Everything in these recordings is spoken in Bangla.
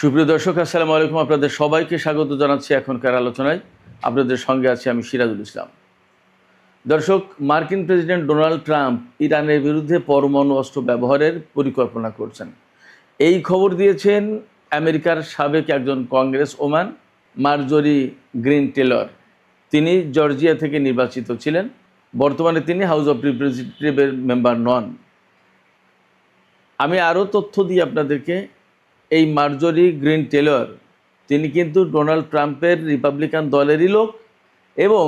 সুপ্রিয় দর্শক, আসসালামু আলাইকুম। আপনাদের সবাইকে স্বাগত জানাচ্ছি এখনকার আলোচনায়। আপনাদের সঙ্গে আছি আমি সিরাজুল ইসলাম। দর্শক, মার্কিন প্রেসিডেন্ট ডোনাল্ড ট্রাম্প ইরানের বিরুদ্ধে পরমাণু অস্ত্র ব্যবহারের পরিকল্পনা করছেন। এই খবর দিয়েছেন আমেরিকার সাবেক একজন কংগ্রেস ওম্যান মার্জরি গ্রিন টেলর। তিনি জর্জিয়া থেকে নির্বাচিত ছিলেন। বর্তমানে তিনি হাউস অব রিপ্রেজেন্টেটিভের মেম্বার নন। আমি আরও তথ্য দিই আপনাদেরকে। এই মার্জরি গ্রিন টেলর তিনি কিন্তু ডোনাল্ড ট্রাম্পের রিপাবলিকান দলেরই লোক, এবং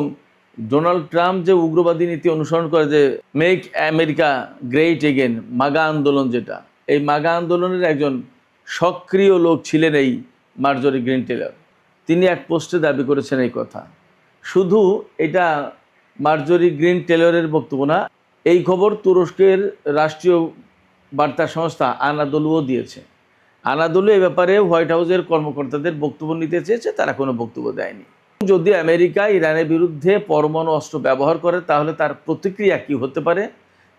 ডোনাল্ড ট্রাম্প যে উগ্রবাদী নীতি অনুসরণ করে, যে মেক আমেরিকা গ্রেট এগেন, মাগা আন্দোলন, যেটা এই মাগা আন্দোলনের একজন সক্রিয় লোক ছিলেন এই মার্জরি গ্রিন টেলর। তিনি এক পোস্টে দাবি করেছেন এই কথা। শুধু এটা মার্জরি গ্রিন টেলরের বক্তব্য না, এই খবর তুরস্কের রাষ্ট্রীয় বার্তা সংস্থা আনাদোলুও দিয়েছে। আনাদোলু এ ব্যাপারে হোয়াইট হাউসের কর্মকর্তাদের বক্তব্য নিতে চেয়েছে, তারা কোনো বক্তব্য দেয়নি। যদি আমেরিকা ইরানের বিরুদ্ধে পরমাণু অস্ত্র ব্যবহার করে, তাহলে তার প্রতিক্রিয়া কী হতে পারে,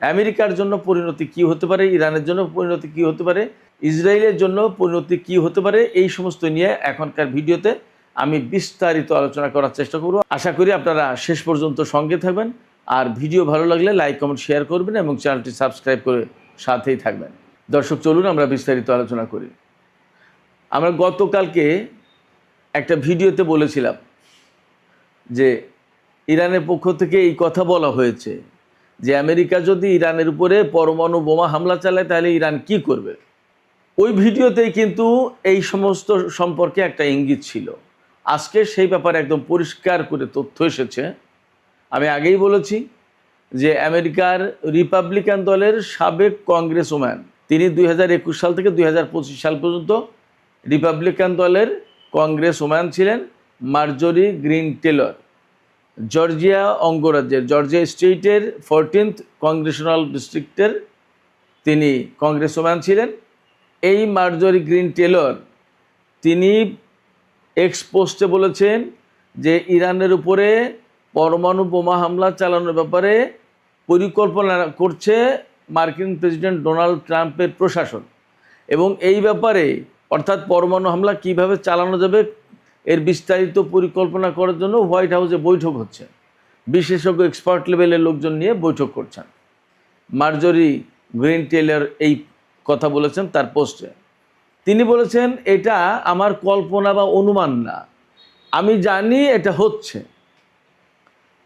আমেরিকার জন্য পরিণতি কী হতে পারে, ইরানের জন্য পরিণতি কী হতে পারে, ইসরায়েলের জন্য পরিণতি কী হতে পারে, এই সমস্ত নিয়ে এখনকার ভিডিওতে আমি বিস্তারিত আলোচনা করার চেষ্টা করব। আশা করি আপনারা শেষ পর্যন্ত সঙ্গে থাকবেন, আর ভিডিও ভালো লাগলে লাইক কমেন্ট শেয়ার করবেন এবং চ্যানেলটি সাবস্ক্রাইব করে সাথেই থাকবেন। দর্শক, চলুন আমরা বিস্তারিত আলোচনা করি। আমরা গতকালকে একটা ভিডিওতে বলেছিলাম যে ইরানের পক্ষ থেকে এই কথা বলা হয়েছে যে আমেরিকা যদি ইরানের উপরে পরমাণু বোমা হামলা চালায়, তাহলে ইরান কি করবে। ওই ভিডিওতেই কিন্তু এই সমস্ত সম্পর্কে একটা ইঙ্গিত ছিল। আজকে সেই ব্যাপারে একদম পরিষ্কার করে তথ্য এসেছে। আমি আগেই বলেছি যে আমেরিকার রিপাবলিকান দলের সাবেক কংগ্রেস ওম্যান, তিনি 2021 সাল থেকে 2025 সাল পর্যন্ত রিপাবলিকান দলের কংগ্রেস ওম্যান ছিলেন মার্জরি গ্রিন টেলর। জর্জিয়া অঙ্গরাজ্যের, জর্জিয়া স্টেটের 14th কংগ্রেশনাল ডিস্ট্রিক্টের তিনি কংগ্রেস ওম্যান ছিলেন। এই মার্জরি গ্রিন টেলর তিনি এক্স পোস্টে বলেছেন যে ইরানের উপরে পরমাণু বোমা হামলা চালানোর ব্যাপারে পরিকল্পনা করছে মার্কিন প্রেসিডেন্ট ডোনাল্ড ট্রাম্পের প্রশাসন, এবং এই ব্যাপারে অর্থাৎ পরমাণু হামলা কিভাবে চালানো যাবে এর বিস্তারিত পরিকল্পনা করার জন্য হোয়াইট হাউসে বৈঠক হচ্ছে। বিশেষজ্ঞ এক্সপার্ট লেভেলের লোকজন নিয়ে বৈঠক করছেন। মার্জরি গ্রিন টেলর এই কথা বলেছেন তার পোস্টে। তিনি বলেছেন, এটা আমার কল্পনা বা অনুমান না, আমি জানি এটা হচ্ছে।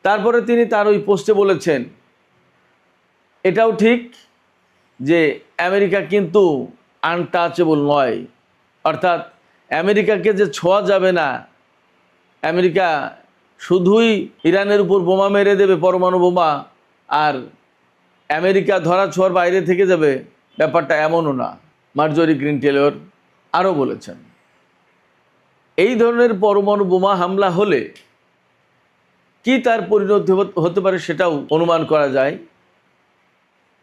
তারপরে তিনি তার ওই পোস্টে বলেছেন, এটাও ঠিক যে আমেরিকা কিন্তু আনটাচেবল নয়, অর্থাৎ আমেরিকাকে যে ছোঁয়া যাবে না, আমেরিকা শুধুই ইরানের উপর বোমা মেরে দেবে, পরমাণু বোমা, আর আমেরিকা ধরা ছোঁয়ার বাইরে থেকে যাবে, ব্যাপারটা এমনও না। মার্জরি গ্রিন টেলর আরও বলেছেন, এই ধরনের পরমাণু বোমা হামলা হলে কি তার পরিণতি হতে পারে সেটাও অনুমান করা যায়।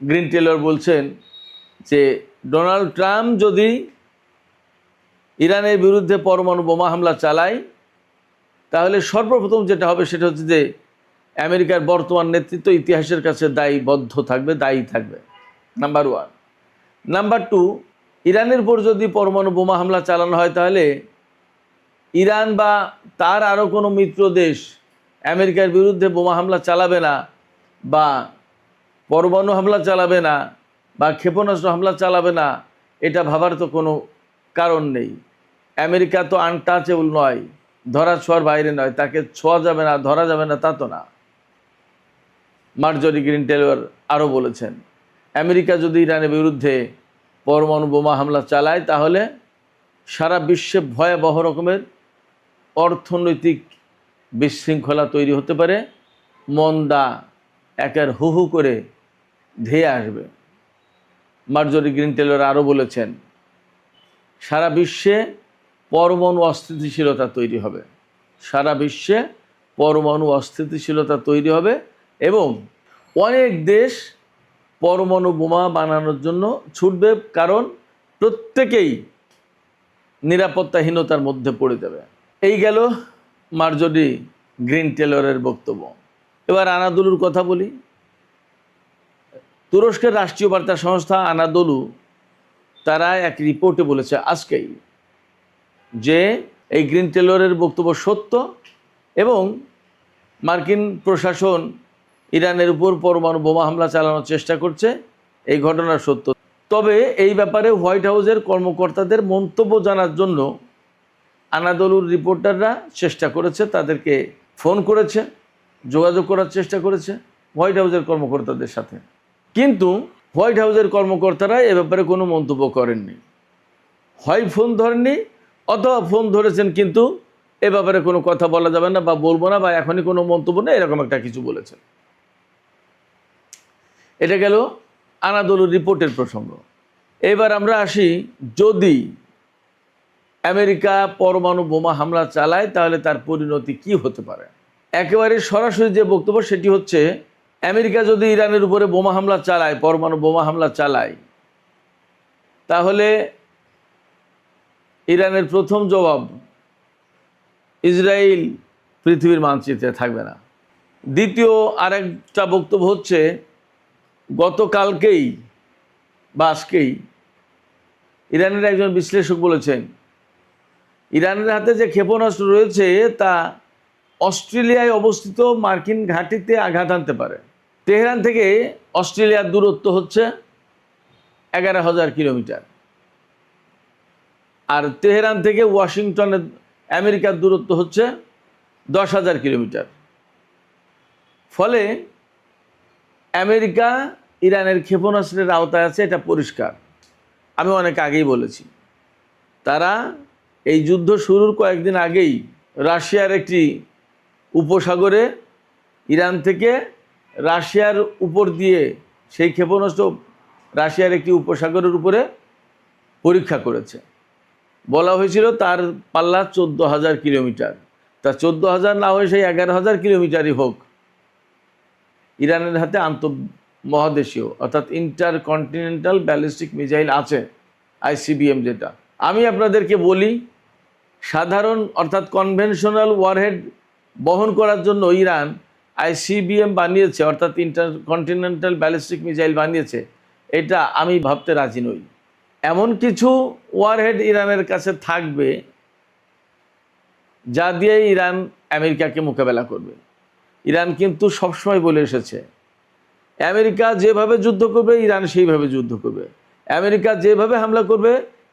গ্রিন টেলর বলছেন যে ডোনাল্ড ট্রাম্প যদি ইরানের বিরুদ্ধে পরমাণু বোমা হামলা চালায়, তাহলে সর্বপ্রথম যেটা হবে সেটা হচ্ছে যে আমেরিকার বর্তমান নেতৃত্ব ইতিহাসের কাছে দায়ী থাকবে, নাম্বার 1। নাম্বার 2, ইরানের উপর যদি পরমাণু বোমা হামলা চালানো হয়, তাহলে ইরান বা তার আরও কোনো মিত্র দেশ আমেরিকার বিরুদ্ধে বোমা হামলা চালাবে না, বা পরমাণু হামলা চালাবে না, বা ক্ষেপণাস্ত্র হামলা চালাবে না, এটা ভাবার তো কোনো কারণ নেই। আমেরিকা তো আনটাচেবল নয়, ধরা ছোঁয়ার বাইরে নয়, তাকে ছোঁয়া যাবে না, ধরা যাবে না, তা তো না। মার্জরি গ্রিন টেলর আরও বলেছেন, আমেরিকা যদি ইরানের বিরুদ্ধে পরমাণু বোমা হামলা চালায়, তাহলে সারা বিশ্বে ভয়াবহ রকমের অর্থনৈতিক বিশৃঙ্খলা তৈরি হতে পারে, মন্দা একের হু হু করে ধেয়ে আসবে। মার্জরি গ্রিন টেলর আরও বলেছেন, সারা বিশ্বে পরমাণু অস্থিতিশীলতা তৈরি হবে, সারা বিশ্বে পরমাণু অস্থিতিশীলতা তৈরি হবে, এবং অনেক দেশ পরমাণু বোমা বানানোর জন্য ছুটবে, কারণ প্রত্যেকেই নিরাপত্তাহীনতার মধ্যে পড়ে যাবে। এই গেল মার্জরি গ্রিন টেলরের বক্তব্য। এবার আনাদোলুর কথা বলি। তুরস্কের রাষ্ট্রীয় বার্তা সংস্থা আনাদোলু তারা এক রিপোর্টে বলেছে আজকেই যে এই গ্রিন টেলরের বক্তব্য সত্য এবং মার্কিন প্রশাসন ইরানের উপর পরমাণু বোমা হামলা চালানোর চেষ্টা করছে, এই ঘটনা সত্য। তবে এই ব্যাপারে হোয়াইট হাউসের কর্মকর্তাদের মন্তব্য জানার জন্য আনাদোলুর রিপোর্টাররা চেষ্টা করেছে, তাদেরকে ফোন করেছে, যোগাযোগ করার চেষ্টা করেছে হোয়াইট হাউসের কর্মকর্তাদের সাথে, কিন্তু হোয়াইট হাউসের কর্মকর্তারা এ ব্যাপারে কোনো মন্তব্য করেননি। হয় ফোন ধরেননি অথবা ফোন ধরেছেন কিন্তু এ ব্যাপারে কোনো কথা বলা যাবে না বা বলবো না বা এখনই কোনো মন্তব্য নেই, এরকম একটা কিছু বলেছেন। এটা গেল আনাদোলুর রিপোর্টের প্রসঙ্গ। এবার আমরা আসি, যদি আমেরিকা পরমাণু বোমা হামলা চালায় তাহলে তার পরিণতি কি হতে পারে। একেবারে সরাসরি যে বক্তব্য সেটি হচ্ছে, আমেরিকা যদি ইরানের উপরে বোমা হামলা চালায়, পরমাণু বোমা হামলা চালায়, তাহলে ইরানের প্রথম জবাব, ইসরায়েল পৃথিবীর মানচিত্রে থাকবে না। দ্বিতীয় আরেকটা বক্তব্য হচ্ছে, গতকালকেই বা আজকেই ইরানের একজন বিশ্লেষক বলেছেন, ইরানের হাতে যে ক্ষেপণাস্ত্র রয়েছে তা অস্ট্রেলিয়ায় অবস্থিত মার্কিন ঘাঁটিতে আঘাত আনতে পারে। তেহরান থেকে অস্ট্রেলিয়ার দূরত্ব হচ্ছে 11,000 কিলোমিটার, আর তেহরান থেকে ওয়াশিংটনের আমেরিকার দূরত্ব হচ্ছে 10,000 কিলোমিটার। ফলে আমেরিকা ইরানের ক্ষেপণাস্ত্রের আওতায় আছে, এটা পরিষ্কার। আমি অনেক আগেই বলেছি, তারা এই যুদ্ধ শুরুর কয়েকদিন আগেই রাশিয়ার একটি উপসাগরে ইরান থেকে রাশিয়ার উপর দিয়ে সেই ক্ষেপণাস্ত্র রাশিয়ার একটি উপসাগরের উপরে পরীক্ষা করেছে। বলা হয়েছিল তার পাল্লা 14,000 কিলোমিটার, তা 14,000 না হয়ে সেই 11,000 কিলোমিটারই হোক, ইরানের হাতে আন্তঃমহাদেশীয় অর্থাৎ ইন্টারকন্টিনেন্টাল ব্যালিস্টিক মিসাইল আছে, ICBM যেটা। আমি আপনাদেরকে বলি, সাধারণ অর্থাৎ কনভেনশনাল ওয়ারহেড বহন করার জন্য ইরান ICBM বানিয়েছে, অর্থাৎ ইন্টারকন্টিনেন্টাল ব্যালিস্টিক মিসাইল বানিয়েছে, এটা আমি ভাবতে রাজি নই। এমন কিছু ওয়ারহেড ইরানের কাছে থাকবে যা দিয়ে ইরান আমেরিকাকে মোকাবেলা করবে। ইরান কিন্তু সবসময় বলে এসেছে, আমেরিকা যেভাবে যুদ্ধ করবে ইরান সেইভাবে যুদ্ধ করবে, আমেরিকা যেভাবে হামলা করবে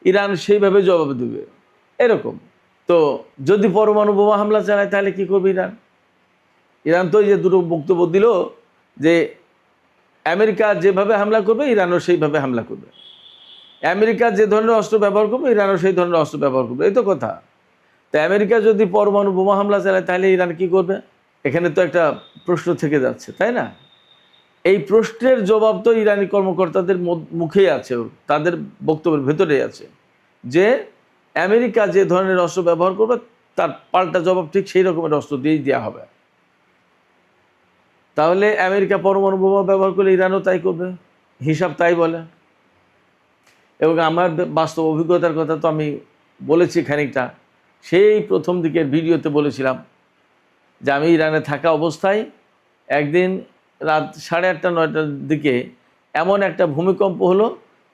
ইরান সেইভাবে জবাব দেবে, এরকম। তো যদি পরমাণু বোমা হামলা চালায় তাহলে কি করবে ইরান? ইরান তো এই যে দুটো বক্তব্য দিল যে আমেরিকা যেভাবে হামলা করবে ইরানও সেইভাবে হামলা করবে, আমেরিকা যে ধরনের অস্ত্র ব্যবহার করবে ইরানও সেই ধরনের অস্ত্র ব্যবহার করবে, এই তো কথা। তো আমেরিকা যদি পরমাণু বোমা হামলা চালায় তাহলে ইরান কি করবে? এখানে তো একটা প্রশ্ন থেকে যাচ্ছে, তাই না? এই প্রশ্নের জবাব তো ইরানি কর্মকর্তাদের মুখেই আছে, তাদের বক্তব্যের ভেতরেই আছে, যে আমেরিকা যে ধরনের অস্ত্র ব্যবহার করবে তার পাল্টা জবাব ঠিক সেই রকমের অস্ত্র দিয়েই দেওয়া হবে। তাহলে আমেরিকা পরমাণু বোমা ব্যবহার করলে ইরানও তাই করবে, হিসাব তাই বলে। এবং আমার বাস্তব অভিজ্ঞতার কথা তো আমি বলেছি খানিকটা, সেই প্রথম দিকের ভিডিওতে বলেছিলাম যে আমি ইরানে থাকা অবস্থায় একদিন রাত 8:30 9টার দিকে এমন একটা ভূমিকম্প হলো,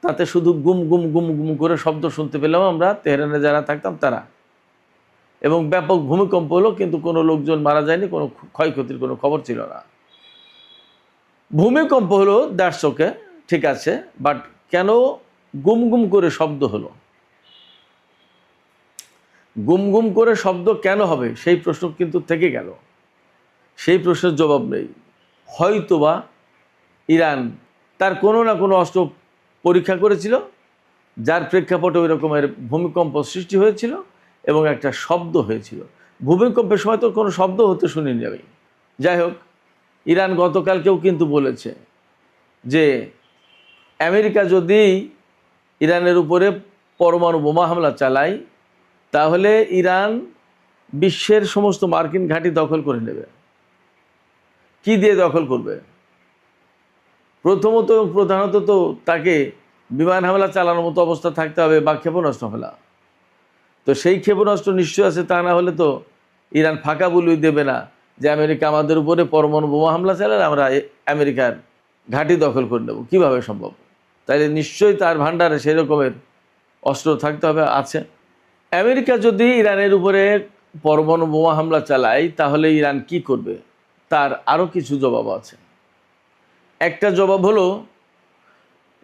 তাতে শুধু গুম গুম গুম গুম করে শব্দ শুনতে পেলাম আমরা তেহরানে যারা থাকতাম তারা, এবং ব্যাপক ভূমিকম্প হলো, কিন্তু কোনো লোকজন মারা যায়নি, কোনো ক্ষয়ক্ষতির কোনো খবর ছিল না। ভূমিকম্প হলো দ্যাটস ওকে, ঠিক আছে, বাট কেন গুম গুম করে শব্দ হলো? গুম গুম করে শব্দ কেন হবে সেই প্রশ্ন কিন্তু থেকে গেল, সেই প্রশ্নের জবাব নেই। হয়তোবা ইরান তার কোনো না কোনো অস্ত্র পরীক্ষা করেছিল, যার প্রেক্ষাপটে ওই রকমের ভূমিকম্প সৃষ্টি হয়েছিল এবং একটা শব্দ হয়েছিল। ভূমিকম্পের সময় তো কোনো শব্দ হতে শুনিনি আমি। যাই হোক, ইরান গতকালকেও কিন্তু বলেছে যে আমেরিকা যদি ইরানের উপরে পরমাণু বোমা হামলা চালায় তাহলে ইরান বিশ্বের সমস্ত মার্কিন ঘাঁটি দখল করে নেবে। কি দিয়ে দখল করবে? প্রথমত এবং প্রধানত তো তাকে বিমান হামলা চালানোর মতো অবস্থা থাকতে হবে বা ক্ষেপণাস্ত্র হামলা। তো সেই ক্ষেপণাস্ত্র নিশ্চয় আছে, তা না হলে তো ইরান ফাঁকা বলুই দেবে না যে আমেরিকা আমাদের উপরে পরমাণু বোমা হামলা চালালে আমরা আমেরিকার ঘাঁটি দখল করে নেব। কীভাবে সম্ভব? তাইলে নিশ্চয়ই তার ভাণ্ডারে সেই রকমের অস্ত্র থাকতে হবে, আছে। আমেরিকা যদি ইরানের উপরে পরমাণু বোমা হামলা চালায় তাহলে ইরান কি করবে, তার আরও কিছু জবাব আছে। একটা জবাব হলো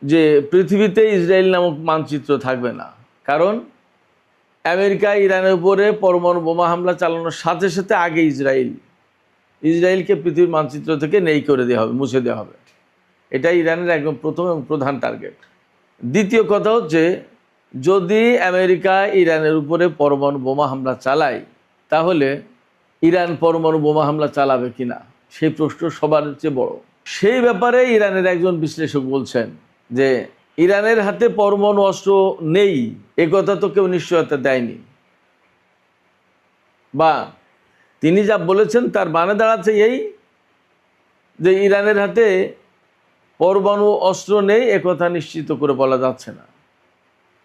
যে পৃথিবীতে ইসরায়েল নামক মানচিত্র থাকবে না, কারণ আমেরিকা ইরানের উপরে পরমাণু বোমা হামলা চালানোর সাথে সাথে আগে ইসরায়েলকে পৃথিবীর মানচিত্র থেকে নেই করে দেওয়া হবে, মুছে দেওয়া হবে। এটাই ইরানের একদম প্রথম এবং প্রধান টার্গেট। দ্বিতীয় কথা হচ্ছে, যদি আমেরিকা ইরানের উপরে পরমাণু বোমা হামলা চালায় তাহলে ইরান পরমাণু বোমা হামলা চালাবে কিনা, সেই প্রশ্ন সবার চেয়ে বড়। সেই ব্যাপারে ইরানের একজন বিশ্লেষক বলছেন যে ইরানের হাতে পরমাণু অস্ত্র নেই এ কথা তো কেউ নিশ্চয়তা দেয়নি, বা তিনি যা বলেছেন তার মানে দাঁড়াচ্ছে এই যে ইরানের হাতে পরমাণু অস্ত্র নেই একথা নিশ্চিত করে বলা যাচ্ছে না।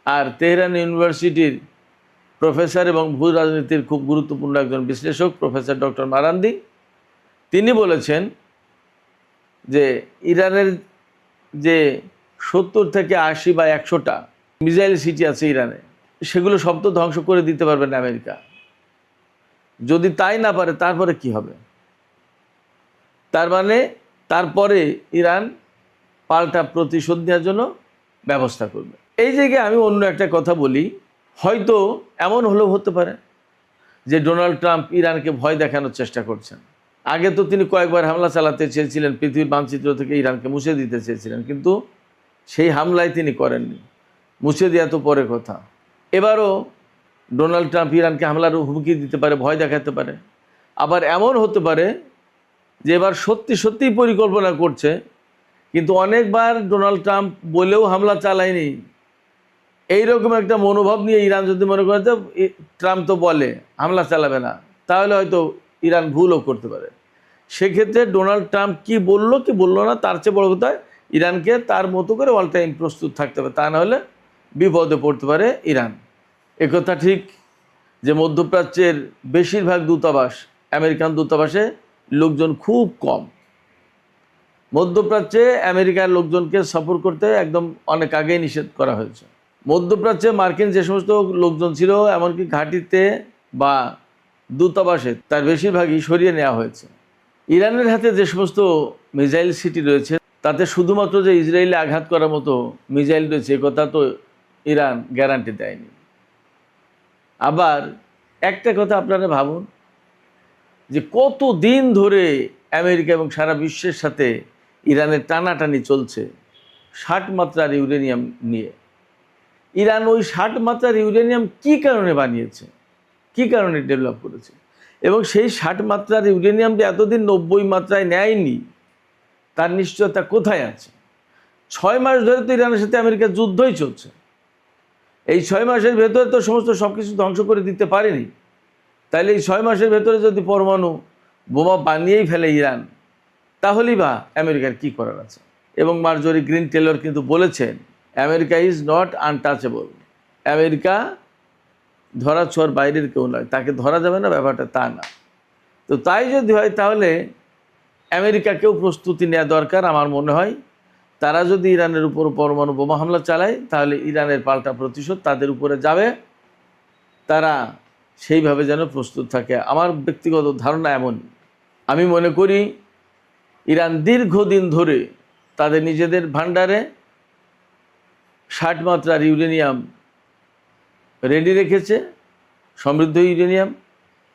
আর তেহরান ইউনিভার্সিটির প্রফেসর এবং ভূ রাজনীতির খুব গুরুত্বপূর্ণ একজন বিশ্লেষক প্রফেসর ডক্টর মারান্দি, তিনি বলেছেন যে ইরানের যে 70 থেকে 80 বা 100টা মিসাইল সিটি আছে ইরানে, সেগুলো সব তো ধ্বংস করে দিতে পারবে না আমেরিকা। যদি তাই না পারে তারপরে কি হবে? তার মানে তারপরে ইরান পাল্টা প্রতিশোধ নেওয়ার জন্য ব্যবস্থা করবে। এই জায়গায় আমি অন্য একটা কথা বলি, হয়তো এমন হলেও হতে পারে যে ডোনাল্ড ট্রাম্প ইরানকে ভয় দেখানোর চেষ্টা করছেন। আগে তো তিনি কয়েকবার হামলা চালাতে চেয়েছিলেন, পৃথিবীর মানচিত্র থেকে ইরানকে মুছে দিতে চেয়েছিলেন, কিন্তু সেই হামলায় তিনি করেননি। মুছে দেওয়া তো পরে কথা। এবারও ডোনাল্ড ট্রাম্প ইরানকে হামলার হুমকি দিতে পারে, ভয় দেখাতে পারে। আবার এমন হতে পারে যে এবার সত্যিই পরিকল্পনা করছে, কিন্তু অনেকবার ডোনাল্ড ট্রাম্প বলেও হামলা চালায়নি। এইরকম একটা মনোভাব নিয়ে ইরান যদি মনে করে যে ট্রাম্প তো বলে হামলা চালাবে না, তাহলে হয়তো ইরান ভুলও করতে পারে। সেক্ষেত্রে ডোনাল্ড ট্রাম্প কি বললো না, তার চেয়ে বড় কথা ইরানকে তার মতো করে অল টাইম প্রস্তুত থাকতে হবে, তা না হলে বিপদে পড়তে পারে ইরান। একথা ঠিক যে মধ্যপ্রাচ্যের বেশিরভাগ দূতাবাস, আমেরিকান দূতাবাসে লোকজন খুব কম। মধ্যপ্রাচ্যে আমেরিকার লোকজনকে সফর করতে একদম অনেক আগেই নিষেধ করা হয়েছে। মধ্যপ্রাচ্যে মার্কিন যে সমস্ত লোকজন ছিল, এমনকি ঘাঁটিতে বা দূতাবাসে, তার বেশিরভাগই সরিয়ে নেওয়া হয়েছে। ইরানের হাতে যে সমস্ত মিসাইল সিটি রয়েছে, তাতে শুধুমাত্র যে ইসরায়েলে আঘাত করার মতো মিসাইল রয়েছে একথা তো ইরান গ্যারান্টি দেয়নি। আবার একটা কথা আপনারা ভাবুন যে কত দিন ধরে আমেরিকা এবং সারা বিশ্বের সাথে ইরানের টানাটানি চলছে 60 মাত্রার ইউরেনিয়াম নিয়ে। ইরান ওই 60 মাত্রার ইউরেনিয়াম কী কারণে বানিয়েছে, কী কারণে ডেভেলপ করেছে, এবং সেই 60 মাত্রার ইউরেনিয়াম যে এতদিন 90 মাত্রায় নেয়নি তার নিশ্চয়তা কোথায় আছে? 6 মাস ধরে তো ইরানের সাথে আমেরিকার যুদ্ধই চলছে। এই 6 মাসের ভেতরে তো সব কিছু ধ্বংস করে দিতে পারেনি। তাহলে এই 6 মাসের ভেতরে যদি পরমাণু বোমা বানিয়েই ফেলে ইরান, তাহলেই বা আমেরিকার কি করার আছে? এবং মার্জরি গ্রিন টেলর কিন্তু বলেছেন America is not untouchable. America ধরা ছোঁয়ার বাইরের কেউ নয়, তাকে ধরা যাবে না ব্যাপারটা তা না। তো তাই যদি হয় তাহলে আমেরিকাকেও প্রস্তুতি নেওয়া দরকার। আমার মনে হয় তারা যদি ইরানের উপর পরমাণু বোমা হামলা চালায় তাহলে ইরানের পাল্টা প্রতিশোধ তাদের উপরে যাবে। তারা সেইভাবে যেন প্রস্তুত থাকে। আমার ব্যক্তিগত ধারণা এমন। আমি মনে করি ইরান দীর্ঘদিন ধরে তাদের নিজেদের ভান্ডারে 60 মাত্রার ইউরেনিয়াম রেডি রেখেছে, সমৃদ্ধ ইউরেনিয়াম।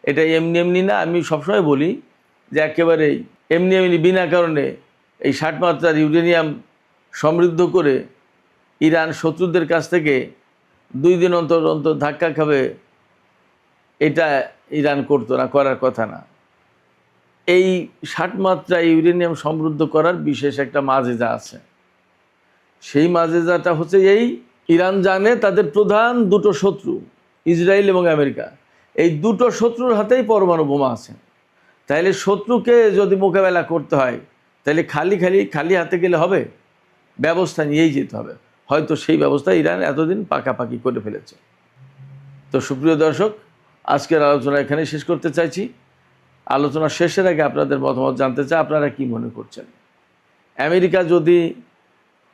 এটা এমনি না। আমি সবসময় বলি যে একেবারেই এমনি বিনা কারণে এই 60 মাত্রার ইউরেনিয়াম সমৃদ্ধ করে ইরান শত্রুদের কাছ থেকে 2 দিন অন্তর ধাক্কা খাবে, এটা ইরান করতো না, করার কথা না। এই 60 মাত্রা ইউরেনিয়াম সমৃদ্ধ করার বিশেষ একটা মাজেজা আছে। সেই মাজেজাটা হচ্ছে এই, ইরান জানে তাদের প্রধান দুটো শত্রু ইসরায়েল এবং আমেরিকা, এই দুটো শত্রুর হাতেই পরমাণু বোমা আছে। তাইলে শত্রুকে যদি মোকাবেলা করতে হয় তাহলে খালি হাতে গেলে হবে, ব্যবস্থা নিয়েই যেতে হবে। হয়তো সেই ব্যবস্থা ইরান এতদিন পাকাপাকি করে ফেলেছে। তো সুপ্রিয় দর্শক, আজকের আলোচনা এখানে শেষ করতে চাইছি। আলোচনা শেষের আগে আপনাদের মতামত জানতে চাই, আপনারা কি মনে করছেন? আমেরিকা যদি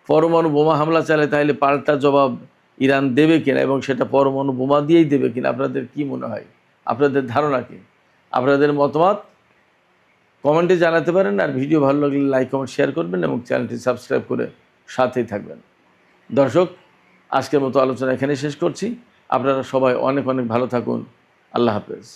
পরমাণু বোমা হামলা চালায় তাহলে পাল্টা জবাব ইরান দেবে কিনা এবং সেটা পরমাণু বোমা দিয়েই দেবে কিনা, আপনাদের কি মনে হয়? আপনাদের ধারণা কি? আপনাদের মতামত কমেন্টে জানাতে পারেন। আর ভিডিও ভালো লাগলে লাইক কমেন্ট শেয়ার করবেন এবং চ্যানেলটি সাবস্ক্রাইব করে সাথেই থাকবেন। দর্শক, আজকের মতো আলোচনা এখানে শেষ করছি। আপনারা সবাই অনেক অনেক ভালো থাকুন। আল্লাহ হাফেজ।